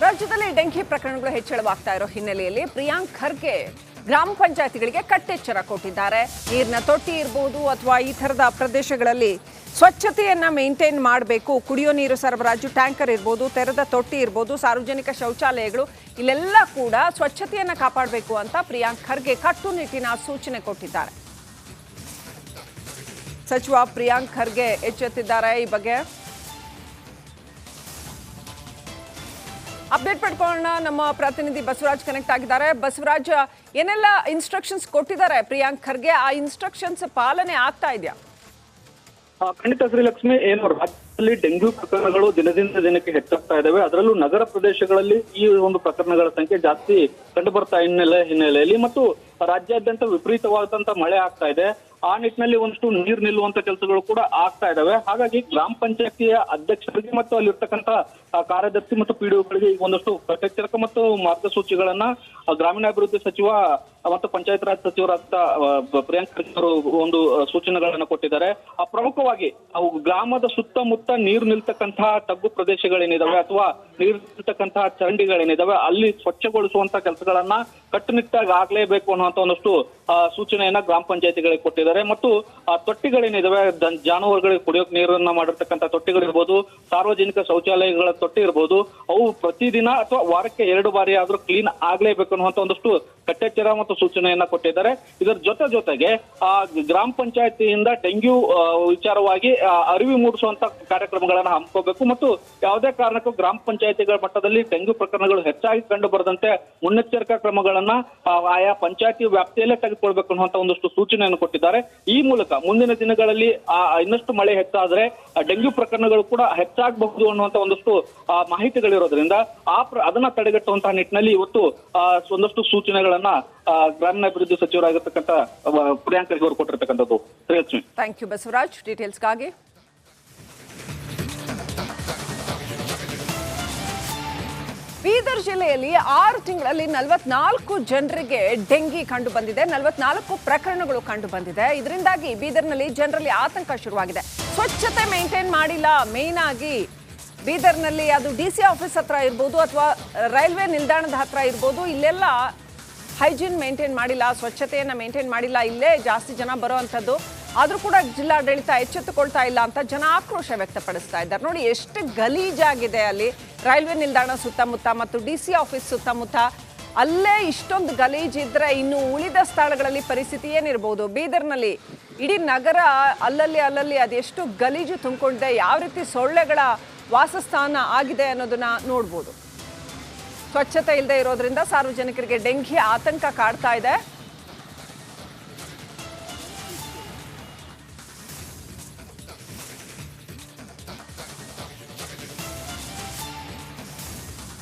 ರಾಜ್ಯದಲ್ಲಿ ಡೆಂಗಿ ಪ್ರಕರಣಗಳು ಹೆಚ್ಚಳವಾಗ್ತಾ ಇರೋ ಹಿನ್ನೆಲೆಯಲ್ಲಿ ಪ್ರಿಯಾಂಕ್ ಖರ್ಗೆ ಗ್ರಾಮ ಪಂಚಾಯತಿಗಳಿಗೆ ಕಟ್ಟೆಚ್ಚರ ಕೊಟ್ಟಿದ್ದಾರೆ. ನೀರಿನ ತೊಟ್ಟಿ ಇರಬಹುದು ಅಥವಾ ಈ ಥರದ ಪ್ರದೇಶಗಳಲ್ಲಿ ಸ್ವಚ್ಛತೆಯನ್ನ ಮೇಂಟೈನ್ ಮಾಡಬೇಕು. ಕುಡಿಯೋ ನೀರು ಸರಬರಾಜು ಟ್ಯಾಂಕರ್ ಇರ್ಬೋದು, ತೆರೆದ ತೊಟ್ಟಿ ಇರ್ಬೋದು, ಸಾರ್ವಜನಿಕ ಶೌಚಾಲಯಗಳು ಇಲ್ಲೆಲ್ಲ ಕೂಡ ಸ್ವಚ್ಛತೆಯನ್ನ ಕಾಪಾಡಬೇಕು ಅಂತ ಪ್ರಿಯಾಂಕ್ ಖರ್ಗೆ ಕಟ್ಟುನಿಟ್ಟಿನ ಸೂಚನೆ ಕೊಟ್ಟಿದ್ದಾರೆ. ಸಚಿವ ಪ್ರಿಯಾಂಕ್ ಖರ್ಗೆ ಎಚ್ಚೆತ್ತಿದ್ದಾರೆ. ಈ ಬಗ್ಗೆ ಅಪ್ಡೇಟ್ ಪಡ್ಕೊಳ್ಳೋಣ. ನಮ್ಮ ಪ್ರತಿನಿಧಿ ಬಸವರಾಜ್ ಕನೆಕ್ಟ್ ಆಗಿದ್ದಾರೆ. ಬಸವರಾಜ್, ಏನೆಲ್ಲ ಇನ್ಸ್ಟ್ರಕ್ಷನ್ಸ್ ಕೊಟ್ಟಿದ್ದಾರೆ ಪ್ರಿಯಾಂಕ್ ಖರ್ಗೆ? ಆ ಇನ್ಸ್ಟ್ರಕ್ಷನ್ಸ್ ಪಾಲನೆ ಆಗ್ತಾ ಇದೆಯಾ? ಖಂಡಿತ ಶ್ರೀಲಕ್ಷ್ಮಿ, ಏನು ರಾಜ್ಯದಲ್ಲಿ ಡೆಂಗ್ಯೂ ಪ್ರಕರಣಗಳು ದಿನದಿಂದ ದಿನಕ್ಕೆ ಹೆಚ್ಚಾಗ್ತಾ ಇದಾವೆ. ಅದರಲ್ಲೂ ನಗರ ಪ್ರದೇಶಗಳಲ್ಲಿ ಈ ಒಂದು ಪ್ರಕರಣಗಳ ಸಂಖ್ಯೆ ಜಾಸ್ತಿ ಕಂಡು ಬರ್ತಾ ಹಿನ್ನೆಲೆಯಲ್ಲಿ ಮತ್ತು ರಾಜ್ಯಾದ್ಯಂತ ವಿಪರೀತವಾದಂತ ಮಳೆ ಆಗ್ತಾ ಇದೆ. ಆ ನಿಟ್ಟಿನಲ್ಲಿ ಒಂದಷ್ಟು ನೀರು ನಿಲ್ಲುವಂತ ಕೆಲಸಗಳು ಕೂಡ ಆಗ್ತಾ ಇದಾವೆ. ಹಾಗಾಗಿ ಗ್ರಾಮ ಪಂಚಾಯತಿಯ ಅಧ್ಯಕ್ಷರಿಗೆ ಮತ್ತು ಅಲ್ಲಿರ್ತಕ್ಕಂಥ ಕಾರ್ಯದರ್ಶಿ ಮತ್ತು ಪಿಡಿಒಗಳಿಗೆ ಈಗ ಒಂದಷ್ಟು ಕಟ್ಟೆಚ್ಚರ ಮತ್ತು ಮಾರ್ಗಸೂಚಿಗಳನ್ನ ಗ್ರಾಮೀಣಾಭಿವೃದ್ಧಿ ಸಚಿವ ಮತ್ತು ಪಂಚಾಯತ್ ರಾಜ್ ಸಚಿವರಾದ ಪ್ರಿಯಾಂಕ್ ಖರ್ಗೆ ಅವರು ಒಂದು ಸೂಚನೆಗಳನ್ನ ಕೊಟ್ಟಿದ್ದಾರೆ. ಪ್ರಮುಖವಾಗಿ ಅವು ಗ್ರಾಮದ ಸುತ್ತಮುತ್ತ ನೀರು ನಿಲ್ತಕ್ಕಂತಹ ತಗ್ಗು ಪ್ರದೇಶಗಳೇನಿದಾವೆ ಅಥವಾ ನೀರು ನಿಲ್ತಕ್ಕಂತಹ ಚರಂಡಿಗಳೇನಿದಾವೆ ಅಲ್ಲಿ ಸ್ವಚ್ಛಗೊಳಿಸುವಂತ ಕೆಲಸಗಳನ್ನ ಕಟ್ಟುನಿಟ್ಟಾಗಿ ಆಗ್ಲೇಬೇಕು ಅನ್ನುವಂತ ಒಂದಷ್ಟು ಸೂಚನೆಯನ್ನ ಗ್ರಾಮ ಪಂಚಾಯತಿಗಳಿಗೆ ಕೊಟ್ಟಿದ್ದಾರೆ. ಮತ್ತು ತೊಟ್ಟಿಗಳೇನಿದಾವೆ, ಜಾನುವಾರುಗಳಿಗೆ ಕುಡಿಯೋಕೆ ನೀರನ್ನ ಮಾಡಿರ್ತಕ್ಕಂಥ ತೊಟ್ಟಿಗಳಿರ್ಬೋದು, ಸಾರ್ವಜನಿಕ ಶೌಚಾಲಯಗಳ ತೊಟ್ಟಿ ಇರ್ಬೋದು, ಅವು ಪ್ರತಿದಿನ ಅಥವಾ ವಾರಕ್ಕೆ 2 ಬಾರಿ ಆದ್ರೂ ಕ್ಲೀನ್ ಆಗ್ಲೇಬೇಕು ಅನ್ನುವಂತ ಒಂದಷ್ಟು ಕಟ್ಟೆಚ್ಚರ ಮತ್ತು ಸೂಚನೆಯನ್ನ ಕೊಟ್ಟಿದ್ದಾರೆ. ಇದರ ಜೊತೆಗೆ ಗ್ರಾಮ ಪಂಚಾಯತಿಯಿಂದ ಡೆಂಗ್ಯೂ ವಿಚಾರವಾಗಿ ಅರಿವು ಮೂಡಿಸುವಂತ ಕಾರ್ಯಕ್ರಮಗಳನ್ನ ಹಮ್ಮಿಕೋಬೇಕು ಮತ್ತು ಯಾವುದೇ ಕಾರಣಕ್ಕೂ ಗ್ರಾಮ ಪಂಚಾಯತಿಗಳ ಮಟ್ಟದಲ್ಲಿ ಡೆಂಗ್ಯೂ ಪ್ರಕರಣಗಳು ಹೆಚ್ಚಾಗಿ ಕಂಡು ಬರದಂತೆ ಮುನ್ನೆಚ್ಚರಿಕಾ ಕ್ರಮಗಳನ್ನ ಆಯಾ ಪಂಚಾಯತಿ ವ್ಯಾಪ್ತಿಯಲ್ಲೇ ತೆಗೆದುಕೊಳ್ಬೇಕು ಅನ್ನುವಂತ ಒಂದಷ್ಟು ಸೂಚನೆಯನ್ನು ಕೊಟ್ಟಿದ್ದಾರೆ. ಈ ಮೂಲಕ ಮುಂದಿನ ದಿನಗಳಲ್ಲಿ ಇನ್ನಷ್ಟು ಮಳೆ ಹೆಚ್ಚಾದ್ರೆ ಡೆಂಗ್ಯೂ ಪ್ರಕರಣಗಳು ಕೂಡ ಹೆಚ್ಚಾಗಬಹುದು ಅನ್ನುವಂತ ಒಂದಷ್ಟು ಮಾಹಿತಿಗಳಿರೋದ್ರಿಂದ ಅದನ್ನ ತಡೆಗಟ್ಟುವಂತಹ ನಿಟ್ಟಿನಲ್ಲಿ ಇವತ್ತು ಒಂದಷ್ಟು ಸೂಚನೆಗಳನ್ನ ಗ್ರಾಮೀಣಾಭಿವೃದ್ಧಿ ಸಚಿವರಾಗಿರ್ತಕ್ಕಂಥ ಪ್ರಿಯಾಂಕ್ ಖರ್ಗೆ ಅವರು ಕೊಟ್ಟಿರ್ತಕ್ಕಂಥದ್ದು. ಶ್ರೀಲಕ್ಷ್ಮಿ, ಥ್ಯಾಂಕ್ ಯು ಬಸವರಾಜ್ ಡೀಟೇಲ್ಸ್ಗಾಗಿ. ಬೀದರ್ ಜಿಲ್ಲೆಯಲ್ಲಿ 6 ತಿಂಗಳಲ್ಲಿ 44 ಜನರಿಗೆ ಡೆಂಗಿ ಕಂಡು ಬಂದಿದೆ. 44 ಪ್ರಕರಣಗಳು ಕಂಡು ಬಂದಿದೆ. ಇದರಿಂದಾಗಿ ಬೀದರ್ನಲ್ಲಿ ಜನರಲ್ಲಿ ಆತಂಕ ಶುರುವಾಗಿದೆ. ಸ್ವಚ್ಛತೆ ಮೇಂಟೈನ್ ಮಾಡಿಲ್ಲ. ಮೇನ್ ಆಗಿ ಬೀದರ್ನಲ್ಲಿ ಅದು DC ಆಫೀಸ್ ಹತ್ರ ಇರ್ಬೋದು ಅಥವಾ ರೈಲ್ವೆ ನಿಲ್ದಾಣದ ಹತ್ರ ಇರ್ಬೋದು, ಇಲ್ಲೆಲ್ಲ ಹೈಜೀನ್ ಮೇಂಟೈನ್ ಮಾಡಿಲ್ಲ, ಸ್ವಚ್ಛತೆಯನ್ನ ಮೇಂಟೈನ್ ಮಾಡಿಲ್ಲ. ಇಲ್ಲೇ ಜಾಸ್ತಿ ಜನ ಬರೋ ಅಂಥದ್ದು. ಆದರೂ ಕೂಡ ಜಿಲ್ಲಾಡಳಿತ ಎಚ್ಚೆತ್ತುಕೊಳ್ತಾ ಇಲ್ಲ ಅಂತ ಜನ ಆಕ್ರೋಶ ವ್ಯಕ್ತಪಡಿಸ್ತಾ ಇದ್ದಾರೆ. ನೋಡಿ ಎಷ್ಟು ಗಲೀಜಾಗಿದೆ ಅಲ್ಲಿ ರೈಲ್ವೆ ನಿಲ್ದಾಣ ಸುತ್ತಮುತ್ತ ಮತ್ತು DC ಆಫೀಸ್ ಸುತ್ತಮುತ್ತ. ಅಲ್ಲೇ ಇಷ್ಟೊಂದು ಗಲೀಜಿದ್ರೆ ಇನ್ನು ಉಳಿದ ಸ್ಥಳಗಳಲ್ಲಿ ಪರಿಸ್ಥಿತಿ ಏನಿರ್ಬೋದು? ಬೀದರ್ನಲ್ಲಿ ಇಡೀ ನಗರ ಅಲ್ಲಲ್ಲಿ ಅದೆಷ್ಟು ಗಲೀಜು ತುಂಬಿಕೊಂಡಿದೆ, ಯಾವ ರೀತಿ ಸೊಳ್ಳೆಗಳ ವಾಸಸ್ಥಾನ ಆಗಿದೆ ಅನ್ನೋದನ್ನ ನೋಡ್ಬೋದು. ಸ್ವಚ್ಛತೆ ಇಲ್ಲದೆ ಇರೋದ್ರಿಂದ ಸಾರ್ವಜನಿಕರಿಗೆ ಡೆಂಗಿ ಆತಂಕ ಕಾಡ್ತಾ ಇದೆ.